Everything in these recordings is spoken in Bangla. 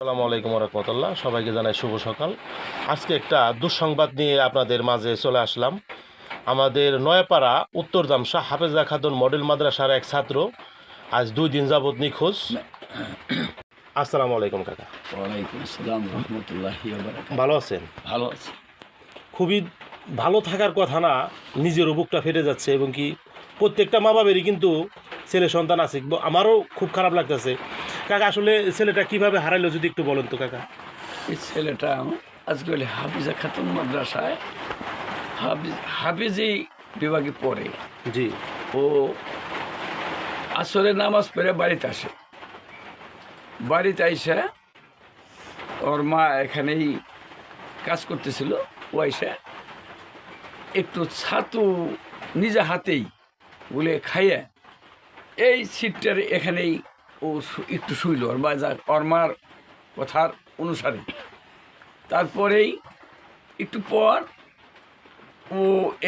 আসসালামু আলাইকুম রহমতুল্লাহ, সবাইকে জানাই শুভ সকাল। আজকে একটা দুঃসংবাদ নিয়ে আপনাদের মাঝে চলে আসলাম। আমাদের নয়াপাড়া উত্তরদাম শাহ হাফেজা খাতুন মডেল মাদ্রাসার এক ছাত্র আজ 2 দিন যাবৎ নিখোঁজ। আসসালামু আলাইকুম কাকা। ওয়ালাইকুম আসসালাম রহমতুল্লাহি ওয়া বারাকাতুহু। ভালো আছেন? ভালো আছি। খুবই ভালো থাকার কথা না, নিজেরও বুকটা ফেটে যাচ্ছে এবং কি প্রত্যেকটা মা বাবারই কিন্তু ছেলে সন্তান আছে। আমারও খুব খারাপ লাগতেছে কাকা। আসলে ছেলেটা কিভাবে হারাইলো যদি একটু বলেন তো কাকা। এই ছেলেটা আজকাল হাফিজা খাতুন মাদ্রাসায় হাফিজি বিভাগে পড়ে। জি। ও আসরে নামাজ পড়ে বাড়িতে আসে। বাড়িতে আইসা ওর মা এখানেই কাজ করতেছিল। ও আইসা একটু ছাতু নিজে হাতেই বলে খাইয়ে এই সিটটার এখানেই ও একটু শুইল ওর মার কথার অনুসারে। তারপরেই একটু পর ও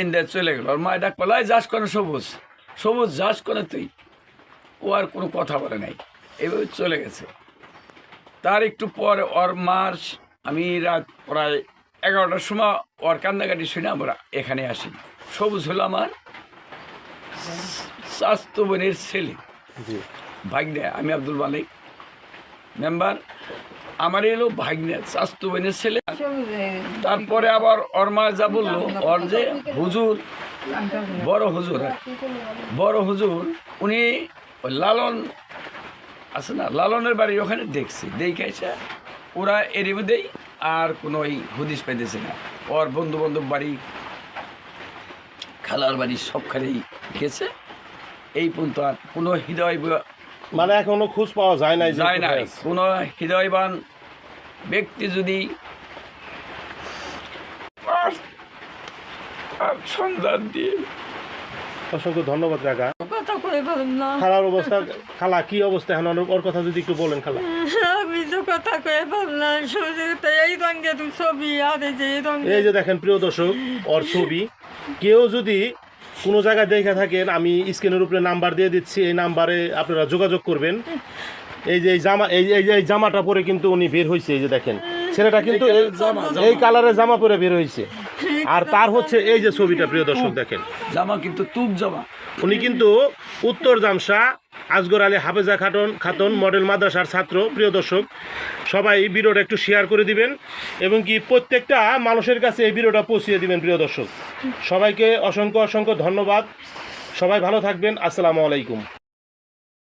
এন্ডে চলে গেল। ওর মা ডাক পালায়, যাস করে সবুজ সবুজ, যাস করে তুই। ও আর কোনো কথা বলে নাই, এইভাবে চলে গেছে। তার একটু পর ওর মার আমি রাত প্রায় 11টার সময় ওর কান্নাকাটি শুনে আমরা এখানে আসি। সবুজ হলো আমার স্বাস্থ্য বোনের ছেলে, ভাগ্নে। আমি আব্দুল মালিক মেম্বার। আমার এলো ভাগ্নে, স্বাস্থ্য বোনের ছেলে। তারপরে আবার ওর মা যা বললো, ওর যে হুজুর, বড় হুজুর উনি ওই লালন আছে না, লালনের বাড়ি ওখানে দেখছি। দেখেছে ওরা এরই মধ্যেই আর কোনো ওই হুদিস পাইতেছে না। ওর বন্ধু বান্ধব বাড়ি, খালার বাড়ি সবখানেই গেছে। এই পর্যন্ত আর কোনো হৃদয় মানে এখনো খোঁজ পাওয়া যায় নাই। কোনো হৃদয়বান ব্যক্তি যদি সন্ধান দিয়ে। অসংখ্য ধন্যবাদ কাকা। কথা কই পারলাম না। খালার অবস্থা, খালা কি অবস্থা এখন, ওর কথা যদি একটু বলেন খালা। আমি তো কথা কই পারলাম না। তো এই রঙে তুমি ছবি আর এই যে দেখেন প্রিয় দর্শক, ওর ছবি। কেউ যদি কোনো জায়গায় দেখে থাকেন, আমি স্ক্রিনের উপরে নাম্বার দিয়ে দিচ্ছি, এই নাম্বারে আপনারা যোগাযোগ করবেন। এই যে এই জামাটা পরে কিন্তু উনি বের হয়েছে। এই যে দেখেন ছেলেটা কিন্তু এই কালারের জামা পরে বের হয়েছে। আর তার হচ্ছে এই যে ছবিটা প্রিয় দর্শক দেখেন, জামা কিন্তু তুপ জামা। উনি কিন্তু উত্তর জামশা আসগর আলী হাফেজা খাতুন মডেল মাদ্রাসার ছাত্র। প্রিয় দর্শক, সবাই এই ভিডিওটা একটু শেয়ার করে দিবেন এবং কি প্রত্যেকটা মানুষের কাছে এই ভিডিওটা পৌঁছিয়ে দিবেন। প্রিয় দর্শক, সবাইকে অসংখ্য ধন্যবাদ। সবাই ভালো থাকবেন। আসসালামু আলাইকুম।